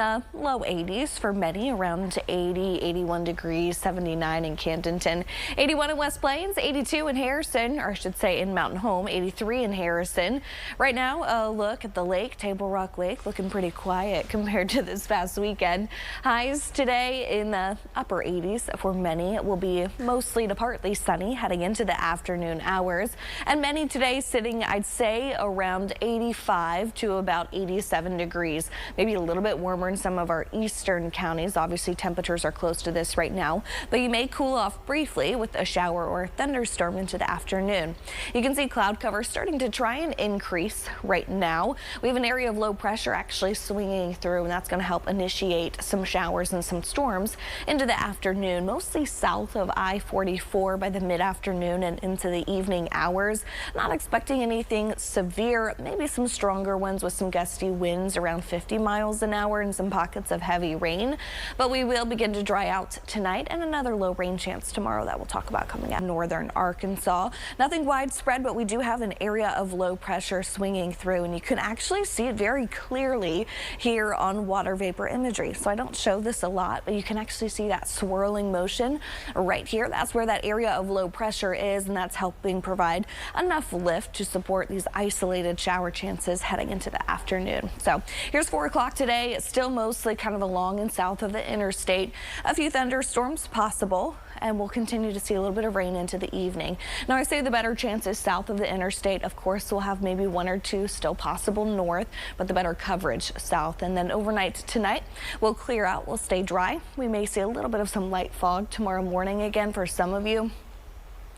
Low 80s for many, around 80, 81 degrees, 79 in Camdenton, 81 in West Plains, 82 in Harrison, or I should say in Mountain Home, 83 in Harrison. Right now, a look at the lake, Table Rock Lake, looking pretty quiet compared to this past weekend. Highs today in the upper 80s for many. It will be mostly to partly sunny heading into the afternoon hours. And many today sitting, I'd say, around 85 to about 87 degrees, maybe a little bit warmer in some of our eastern counties. Obviously, temperatures are close to this right now, but you may cool off briefly with a shower or a thunderstorm into the afternoon. You can see cloud cover starting to try and increase right now. We have an area of low pressure actually swinging through, and that's going to help initiate some showers and some storms into the afternoon, mostly south of I-44 by the mid-afternoon and into the evening hours. Not expecting anything severe, maybe some stronger ones with some gusty winds around 50 miles an hour and some pockets of heavy rain, but we will begin to dry out tonight and another low rain chance tomorrow that we'll talk about coming out northern Arkansas. Nothing widespread, but we do have an area of low pressure swinging through, and you can actually see it very clearly here on water vapor imagery. So I don't show this a lot, but you can actually see that swirling motion right here. That's where that area of low pressure is, and that's helping provide enough lift to support these isolated shower chances heading into the afternoon. So here's 4 o'clock today. It's still mostly kind of along and south of the interstate. A few thunderstorms possible, and we'll continue to see a little bit of rain into the evening. Now, I say the better chances south of the interstate. Of course, we'll have maybe 1 or 2 still possible north, but the better coverage south. And then overnight tonight, we'll clear out. We'll stay dry. We may see a little bit of some light fog tomorrow morning again for some of you.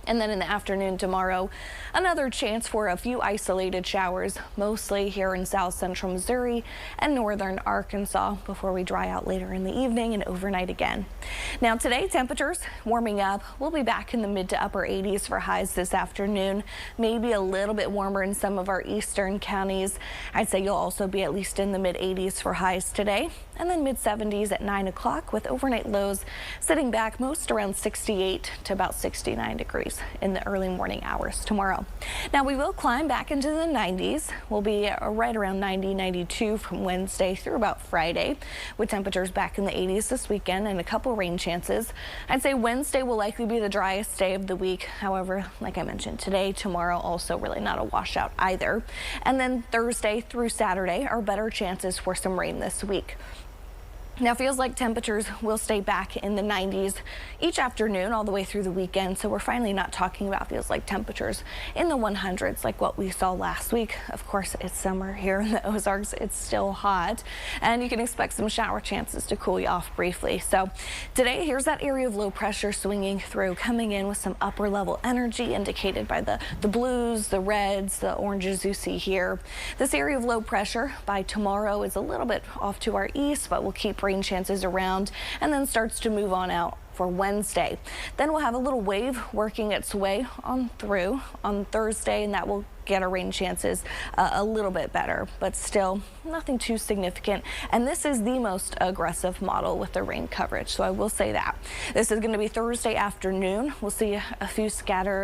And then in the afternoon tomorrow, another chance for a few isolated showers, mostly here in south central Missouri and northern Arkansas, before we dry out later in the evening and overnight again. Now today, temperatures warming up. We'll be back in the mid to upper 80s for highs this afternoon, maybe a little bit warmer in some of our eastern counties. I'd say you'll also be at least in the mid 80s for highs today, and then mid 70s at 9 o'clock with overnight lows sitting back most around 68 to about 69 degrees in the early morning hours tomorrow. Now we will climb back into the 90s. We'll be right around 90, 92 from Wednesday through about Friday, with temperatures back in the 80s this weekend and a couple rain chances. I'd say Wednesday will likely be the driest day of the week. However, like I mentioned, today, tomorrow also really not a washout either. And then Thursday through Saturday are better chances for some rain this week. Now, feels like temperatures will stay back in the 90s each afternoon all the way through the weekend. So we're finally not talking about feels like temperatures in the 100s like what we saw last week. Of course, it's summer here in the Ozarks. It's still hot, and you can expect some shower chances to cool you off briefly. So today, here's that area of low pressure swinging through, coming in with some upper level energy indicated by the blues, the reds, the oranges you see here. This area of low pressure by tomorrow is a little bit off to our east, but we'll keep rain chances around and then starts to move on out for Wednesday. Then we'll have a little wave working its way on through on Thursday, and that will get our rain chances a little bit better, but still nothing too significant. And this is the most aggressive model with the rain coverage, so I will say that. This is going to be Thursday afternoon. We'll see a few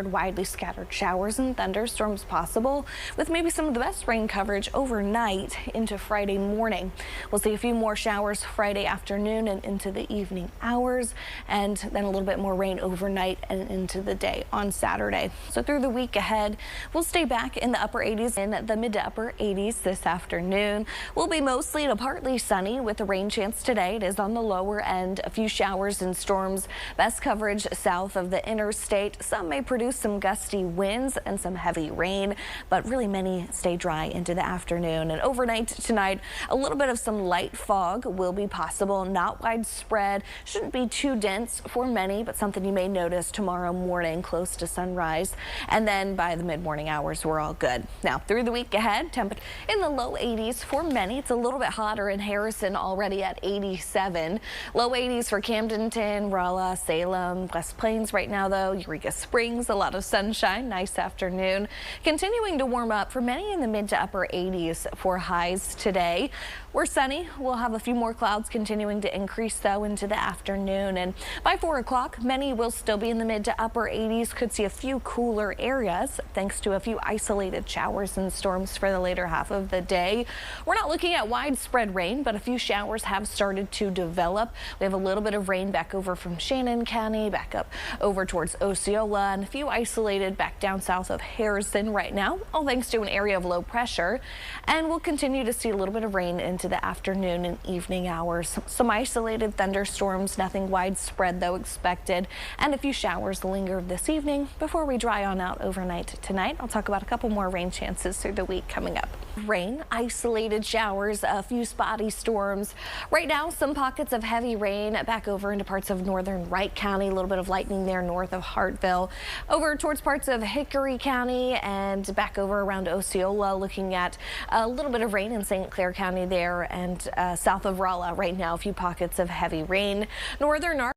widely scattered showers and thunderstorms possible, with maybe some of the best rain coverage overnight into Friday morning. We'll see a few more showers Friday afternoon and into the evening hours, and then a little bit more rain overnight and into the day on Saturday. So through the week ahead, we'll stay back in the upper 80s and the mid to upper 80s this afternoon. We'll be mostly to partly sunny with a rain chance today. It is on the lower end, a few showers and storms. Best coverage south of the interstate. Some may produce some gusty winds and some heavy rain, but really many stay dry into the afternoon. And overnight tonight, a little bit of some light fog will be possible, not widespread. Shouldn't be too dense for many, but something you may notice tomorrow morning close to sunrise. And then by the mid-morning hours, we're all good. Now through the week ahead, temperature in the low 80s for many. It's a little bit hotter in Harrison, already at 87. Low 80s for Camdenton, Rolla, Salem, West Plains right now though. Eureka Springs, a lot of sunshine, nice afternoon. Continuing to warm up for many in the mid to upper 80s for highs today. We're sunny. We'll have a few more clouds continuing to increase though into the afternoon, and by 4 o'clock, many will still be in the mid to upper 80s. Could see a few cooler areas thanks to a few isolated isolated showers and storms for the later half of the day. We're not looking at widespread rain, but a few showers have started to develop. We have a little bit of rain back over from Shannon County, back up over towards Osceola, and a few isolated back down south of Harrison right now, all thanks to an area of low pressure. And we'll continue to see a little bit of rain into the afternoon and evening hours. Some isolated thunderstorms, nothing widespread though expected, and a few showers linger this evening before we dry on out overnight tonight. I'll talk about a couple more rain chances through the week coming up. Rain, isolated showers, a few spotty storms. Right now, some pockets of heavy rain back over into parts of northern Wright County, a little bit of lightning there north of Hartville, over towards parts of Hickory County and back over around Osceola, looking at a little bit of rain in St. Clair County there and south of Rolla right now, a few pockets of heavy rain. Northern Arkansas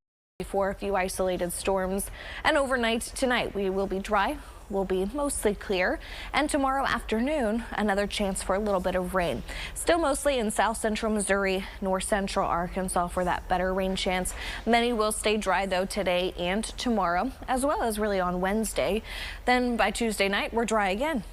for a few isolated storms, and overnight tonight we will be dry. Will be mostly clear, and tomorrow afternoon another chance for a little bit of rain. Still mostly in south central Missouri, north central Arkansas for that better rain chance. Many will stay dry though today and tomorrow, as well as really on Wednesday. Then by Tuesday night we're dry again.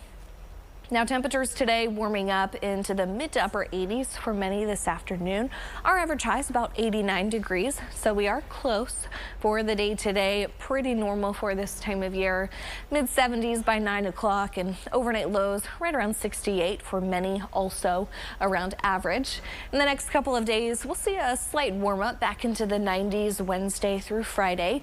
Now temperatures today warming up into the mid to upper 80s for many this afternoon. Our average high is about 89 degrees, so we are close for the day today. Pretty normal for this time of year. Mid 70s by 9 o'clock and overnight lows right around 68 for many, also around average. In the next couple of days, we'll see a slight warm up back into the 90s Wednesday through Friday,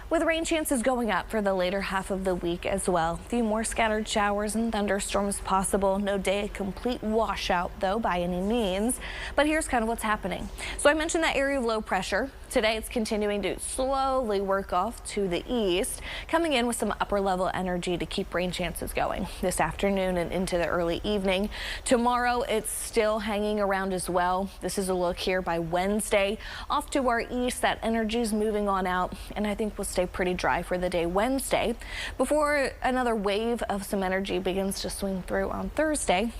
with rain chances going up for the later half of the week as well. A few more scattered showers and thunderstorms possible. No day complete washout though by any means. But here's kind of what's happening. So I mentioned that area of low pressure. Today it's continuing to slowly work off to the east, coming in with some upper level energy to keep rain chances going this afternoon and into the early evening. Tomorrow it's still hanging around as well. This is a look here by Wednesday. Off to our east, that energy is moving on out, and I think we'll stay pretty dry for the day Wednesday before another wave of some energy begins to swing through on Thursday.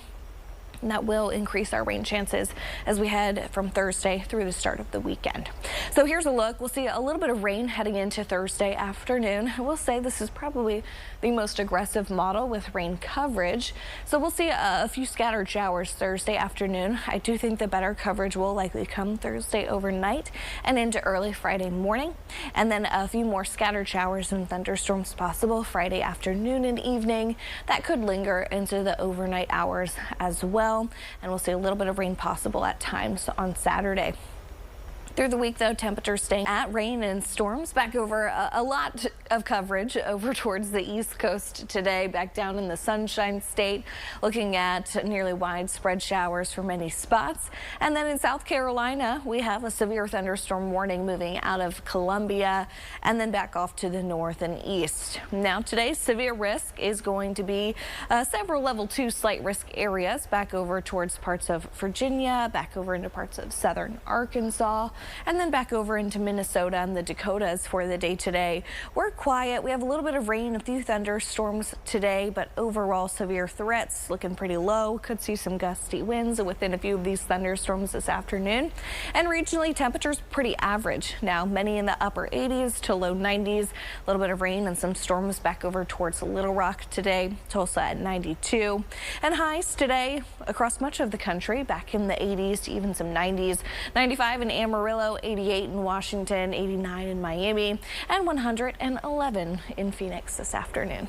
And that will increase our rain chances as we head from Thursday through the start of the weekend. So here's a look. We'll see a little bit of rain heading into Thursday afternoon. We'll say this is probably the most aggressive model with rain coverage. So we'll see a few scattered showers Thursday afternoon. I do think the better coverage will likely come Thursday overnight and into early Friday morning. And then a few more scattered showers and thunderstorms possible Friday afternoon and evening. That could linger into the overnight hours as well. And we'll see a little bit of rain possible at times on Saturday. Through the week, though, temperatures staying at rain and storms back over a lot of coverage over towards the East Coast today, back down in the Sunshine State, looking at nearly widespread showers for many spots. And then in South Carolina, we have a severe thunderstorm warning moving out of Columbia and then back off to the north and east. Now, today's severe risk is going to be several level 2 slight risk areas back over towards parts of Virginia, back over into parts of southern Arkansas, and then back over into Minnesota and the Dakotas for the day today. We're quiet. We have a little bit of rain, a few thunderstorms today, but overall severe threats looking pretty low. Could see some gusty winds within a few of these thunderstorms this afternoon. And regionally, temperatures pretty average. Now, many in the upper 80s to low 90s. A little bit of rain and some storms back over towards Little Rock today. Tulsa at 92. And highs today across much of the country back in the 80s to even some 90s. 95 in Amarillo, 88 in Washington, 89 in Miami, and 111 in Phoenix this afternoon.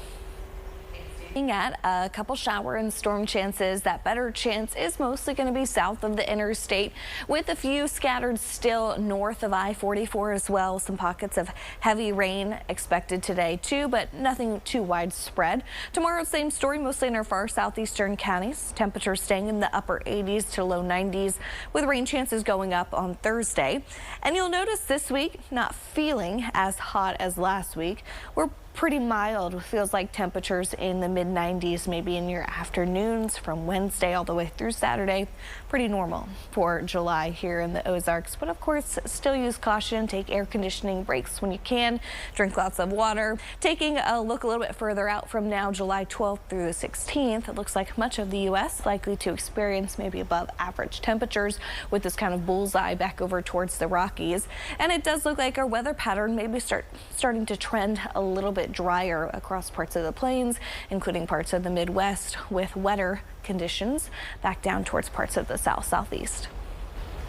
At a couple shower and storm chances. That better chance is mostly going to be south of the interstate, with a few scattered still north of I-44 as well. Some pockets of heavy rain expected today too, but nothing too widespread. Tomorrow, same story, mostly in our far southeastern counties. Temperatures staying in the upper 80s to low 90s, with rain chances going up on Thursday. And you'll notice this week not feeling as hot as last week. We're pretty mild. Feels like temperatures in the mid 90s, maybe in your afternoons from Wednesday all the way through Saturday. pretty normal for July here in the Ozarks. But of course, still use caution. Take air conditioning breaks when you can. Drink lots of water. Taking a look a little bit further out from now, July 12th through the 16th, it looks like much of the U.S. likely to experience maybe above average temperatures with this kind of bullseye back over towards the Rockies. And it does look like our weather pattern maybe starting to trend a little bit drier across parts of the plains, including parts of the Midwest, with wetter conditions back down towards parts of the southeast.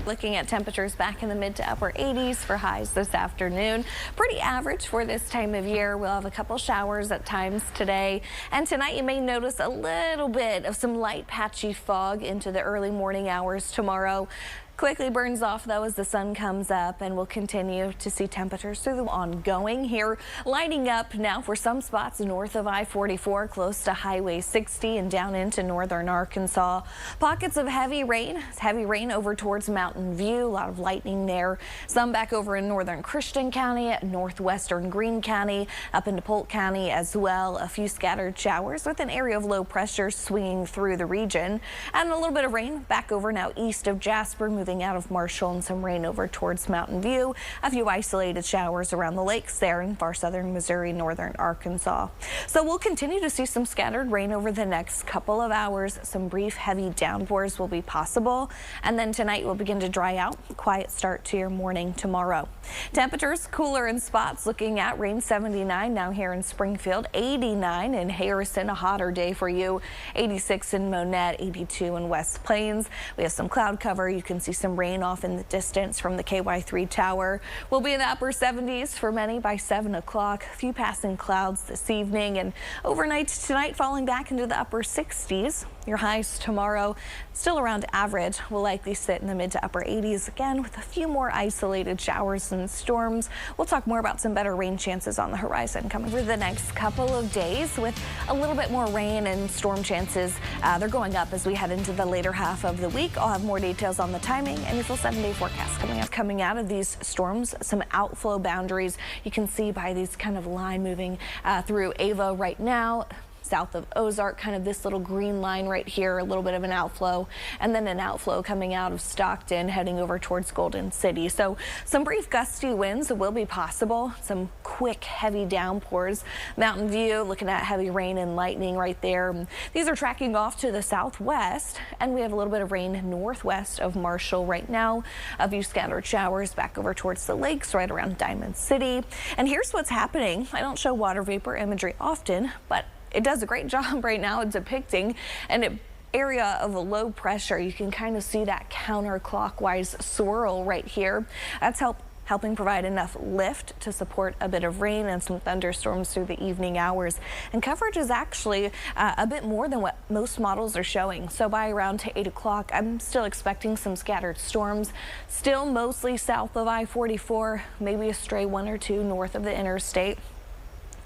Looking at temperatures back in the mid to upper 80s for highs this afternoon. Pretty average for this time of year. We'll have a couple showers at times today. And tonight you may notice a little bit of some light patchy fog into the early morning hours tomorrow. Quickly burns off though as the sun comes up, and we'll continue to see temperatures through the ongoing here, lighting up now for some spots north of I-44 close to Highway 60 and down into northern Arkansas. Pockets of heavy rain over towards Mountain View, a lot of lightning there. Some back over in northern Christian County, northwestern Greene County, up into Polk County as well. A few scattered showers with an area of low pressure swinging through the region, and a little bit of rain back over now east of Jasper, moving out of Marshall, and some rain over towards Mountain View. A few isolated showers around the lakes there in far southern Missouri, northern Arkansas. So we'll continue to see some scattered rain over the next couple of hours. Some brief heavy downpours will be possible, and then tonight will begin to dry out. Quiet start to your morning tomorrow. Temperatures cooler in spots, looking at rain 79 now here in Springfield, 89 in Harrison, a hotter day for you, 86 in Monette, 82 in West Plains. We have some cloud cover. You can see some rain off in the distance from the KY3 tower. We'll be in the upper 70s for many by 7 o'clock. A few passing clouds this evening, and overnight tonight falling back into the upper 60s. Your highs tomorrow still around average. Will likely sit in the mid to upper 80s again with a few more isolated showers and storms. We'll talk more about some better rain chances on the horizon coming over the next couple of days, with a little bit more rain and storm chances. They're going up as we head into the later half of the week. I'll have more details on the timing and your full 7-day forecast coming out of these storms. Some outflow boundaries you can see by these kind of line moving through Ava right now. South of Ozark, kind of this little green line right here, a little bit of an outflow, and then an outflow coming out of Stockton heading over towards Golden City. So some brief gusty winds will be possible. Some quick heavy downpours. Mountain View looking at heavy rain and lightning right there. These are tracking off to the southwest, and we have a little bit of rain northwest of Marshall right now. A few scattered showers back over towards the lakes right around Diamond City. And here's what's happening. I don't show water vapor imagery often, but it does a great job right now at depicting an area of a low pressure. You can kind of see that counterclockwise swirl right here. That's helping provide enough lift to support a bit of rain and some thunderstorms through the evening hours. And coverage is actually a bit more than what most models are showing. So by around 8 o'clock, I'm still expecting some scattered storms, still mostly south of I-44, maybe a stray one or two north of the interstate.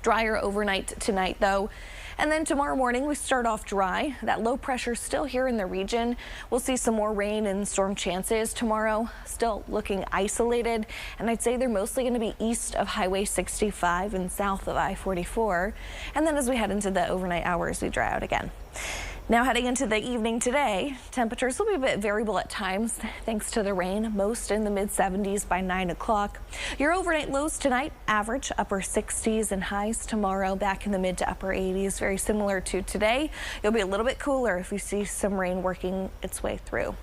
Drier overnight tonight though. And then tomorrow morning we start off dry. That low pressure still here in the region. We'll see some more rain and storm chances tomorrow. Still looking isolated, and I'd say they're mostly going to be east of Highway 65 and south of I-44. And then as we head into the overnight hours, we dry out again. Now heading into the evening today, temperatures will be a bit variable at times thanks to the rain, most in the mid 70s by 9 o'clock. Your overnight lows tonight, average upper 60s, and highs tomorrow back in the mid to upper 80s, very similar to today. You'll be a little bit cooler if you see some rain working its way through.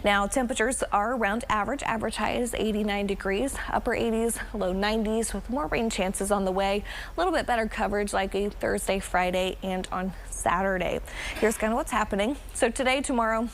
Now temperatures are around average. Average high is 89 degrees, upper 80s, low 90s with more rain chances on the way. A little bit better coverage likely Thursday, Friday, and on Saturday. Here's kind of what's happening. So today, tomorrow,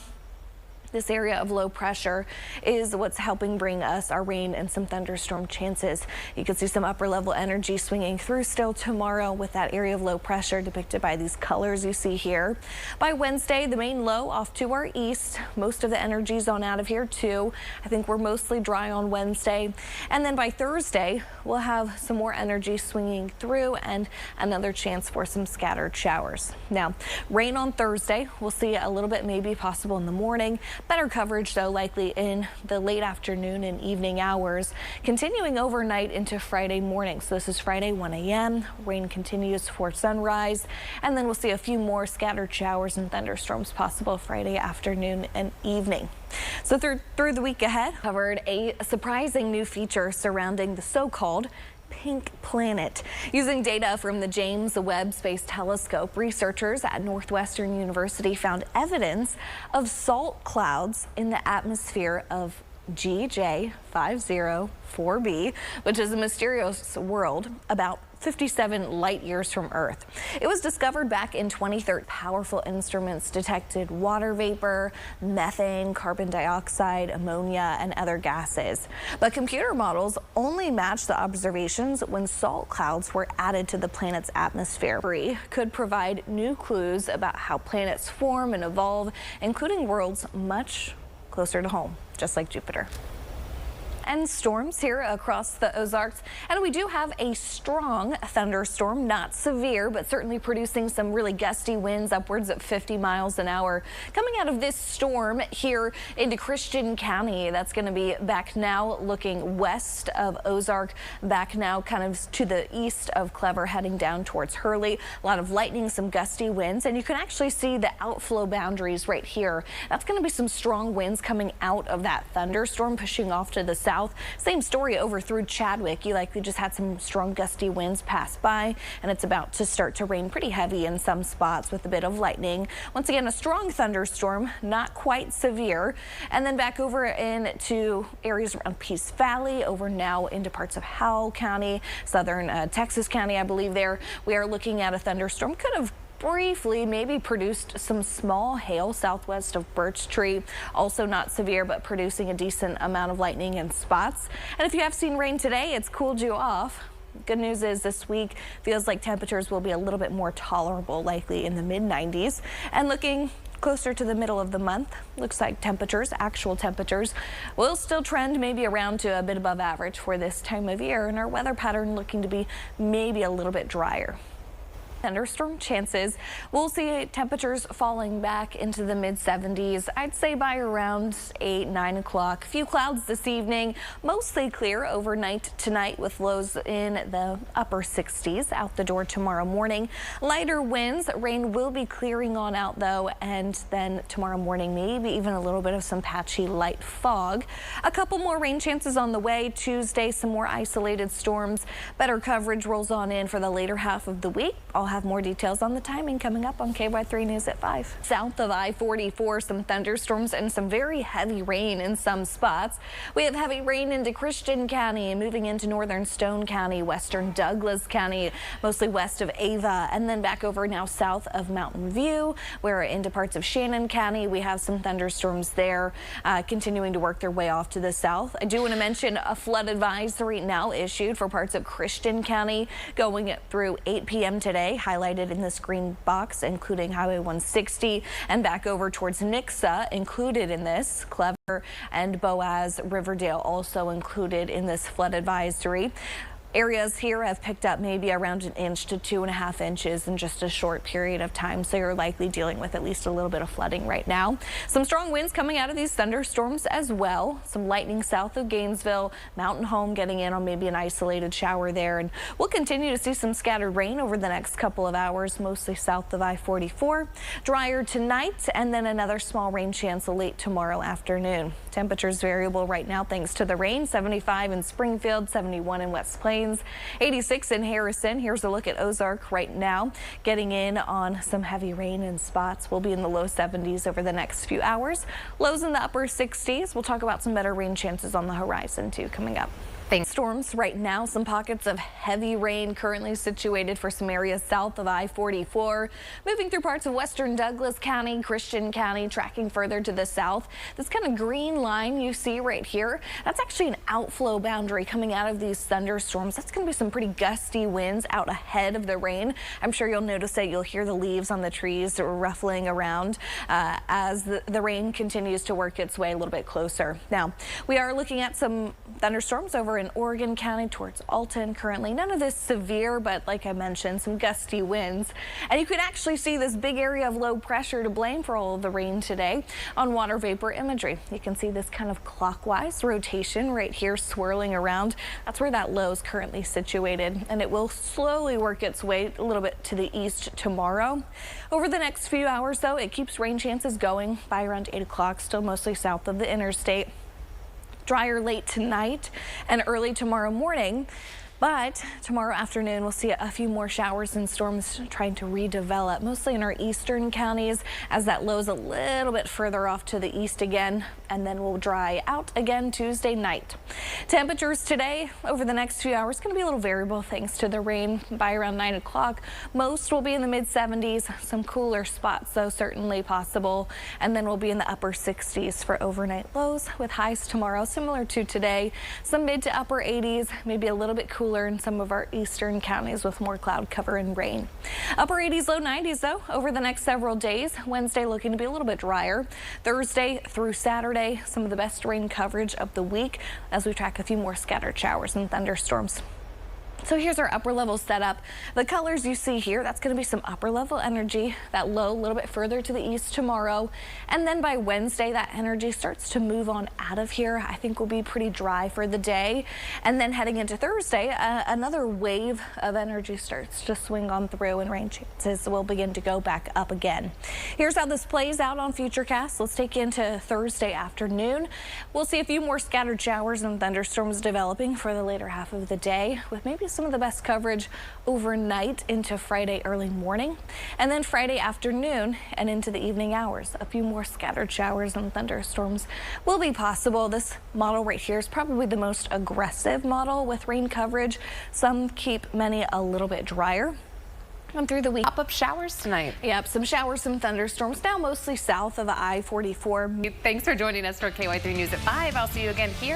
this area of low pressure is what's helping bring us our rain and some thunderstorm chances. You can see some upper level energy swinging through still tomorrow with that area of low pressure depicted by these colors you see here. By Wednesday, the main low off to our east. Most of the energy's on out of here too. I think we're mostly dry on Wednesday. And then by Thursday, we'll have some more energy swinging through and another chance for some scattered showers. Now, rain on Thursday, we'll see a little bit maybe possible in the morning. Better coverage, though, likely in the late afternoon and evening hours, continuing overnight into Friday morning. So this is Friday 1 a.m. Rain continues for sunrise, and then we'll see a few more scattered showers and thunderstorms possible Friday afternoon and evening. So through the week ahead, covered a surprising new feature surrounding the so-called pink planet. Using data from the James Webb Space Telescope, researchers at Northwestern University found evidence of salt clouds in the atmosphere of GJ 504b, which is a mysterious world about 57 light years from Earth. It was discovered back in 2013. Powerful instruments detected water vapor, methane, carbon dioxide, ammonia, and other gases. But computer models only matched the observations when salt clouds were added to the planet's atmosphere. Could provide new clues about how planets form and evolve, including worlds much closer to home, just like Jupiter. And storms here across the Ozarks, and we do have a strong thunderstorm, not severe, but certainly producing some really gusty winds upwards of 50 miles an hour coming out of this storm here into Christian County. That's going to be back now looking west of Ozark, back now kind of to the east of Clever, heading down towards Hurley. A lot of lightning, some gusty winds, and you can actually see the outflow boundaries right here. That's going to be some strong winds coming out of that thunderstorm, pushing off to the south. Same story over through Chadwick. You likely just had some strong gusty winds pass by, and it's about to start to rain pretty heavy in some spots with a bit of lightning. Once again, a strong thunderstorm, not quite severe. And then back over into areas around Peace Valley, over now into parts of Howell County, southern Texas County, I believe there. We are looking at a thunderstorm. Could have briefly maybe produced some small hail southwest of Birch Tree. Also not severe, but producing a decent amount of lightning in spots. And if you have seen rain today, it's cooled you off. Good news is this week feels like temperatures will be a little bit more tolerable, likely in the mid-90s. And looking closer to the middle of the month, looks like temperatures, actual temperatures, will still trend maybe around to a bit above average for this time of year, and our weather pattern looking to be maybe a little bit drier. Thunderstorm chances. We'll see temperatures falling back into the mid-70s. I'd say by around 8-9 o'clock. A few clouds this evening, mostly clear overnight tonight with lows in the upper 60s. Out the door tomorrow morning. Lighter winds. Rain will be clearing on out though, and then tomorrow morning maybe even a little bit of some patchy light fog. A couple more rain chances on the way. Tuesday, some more isolated storms. Better coverage rolls on in for the later half of the week. I'll have more details on the timing coming up on KY3 News at 5. South of I-44, some thunderstorms and some very heavy rain in some spots. We have heavy rain into Christian County, moving into northern Stone County, western Douglas County, mostly west of Ava, and then back over now south of Mountain View, where into parts of Shannon County we have some thunderstorms there, continuing to work their way off to the south. I do want to mention a flood advisory now issued for parts of Christian County going through 8 p.m. today. Highlighted in this green box, including Highway 160 and back over towards Nixa, included in this. Clever and Boaz, Riverdale also included in this flood advisory. Areas here have picked up maybe around 1 inch to 2.5 inches in just a short period of time, so you're likely dealing with at least a little bit of flooding right now. Some strong winds coming out of these thunderstorms as well. Some lightning south of Gainesville, Mountain Home getting in on maybe an isolated shower there, and we'll continue to see some scattered rain over the next couple of hours, mostly south of I-44. Drier tonight, and then another small rain chance late tomorrow afternoon. Temperatures variable right now thanks to the rain. 75 in Springfield, 71 in West Plains. 86 in Harrison. Here's a look at Ozark right now. Getting in on some heavy rain in spots. We'll be in the low 70s over the next few hours. Lows in the upper 60s. We'll talk about some better rain chances on the horizon too coming up. Storms right now, some pockets of heavy rain currently situated for some areas south of I-44, moving through parts of western Douglas County, Christian County, tracking further to the south. This kind of green line you see right here, that's actually an outflow boundary coming out of these thunderstorms. That's going to be some pretty gusty winds out ahead of the rain. I'm sure you'll notice that you'll hear the leaves on the trees ruffling around as the rain continues to work its way a little bit closer. Now, we are looking at some thunderstorms over over in Oregon County towards Alton currently. None of this severe, but like I mentioned, some gusty winds. And you could actually see this big area of low pressure to blame for all of the rain today on water vapor imagery. You can see this kind of clockwise rotation right here swirling around. That's where that low is currently situated, and it will slowly work its way a little bit to the east tomorrow. Over the next few hours, though, it keeps rain chances going by around 8 o'clock, still mostly south of the interstate. Drier late tonight and early tomorrow morning. But tomorrow afternoon, we'll see a few more showers and storms trying to redevelop, mostly in our eastern counties, as that low is a little bit further off to the east again, and then we'll dry out again Tuesday night. Temperatures today over the next few hours going to be a little variable thanks to the rain. By around 9 o'clock, most will be in the mid 70s. Some cooler spots, though, certainly possible, and then we'll be in the upper 60s for overnight lows, with highs tomorrow similar to today. Some mid to upper 80s, maybe a little bit cooler in some of our eastern counties with more cloud cover and rain. Upper 80s, low 90s, though, over the next several days. Wednesday looking to be a little bit drier. Thursday through Saturday, some of the best rain coverage of the week as we track a few more scattered showers and thunderstorms. So here's our upper level setup. The colors you see here, that's going to be some upper level energy. That low a little bit further to the east tomorrow. And then by Wednesday, that energy starts to move on out of here. I think we'll be pretty dry for the day. And then heading into Thursday, another wave of energy starts to swing on through, and rain chances will begin to go back up again. Here's how this plays out on Futurecast. Let's take you into Thursday afternoon. We'll see a few more scattered showers and thunderstorms developing for the later half of the day, with maybe some of the best coverage overnight into Friday early morning, and then Friday afternoon and into the evening hours. A few more scattered showers and thunderstorms will be possible. This model right here is probably the most aggressive model with rain coverage. Some keep many a little bit drier. And through the week, Pop-up showers tonight. Yep, some showers, some thunderstorms, now mostly south of I-44. Thanks for joining us for KY3 News at 5. I'll see you again here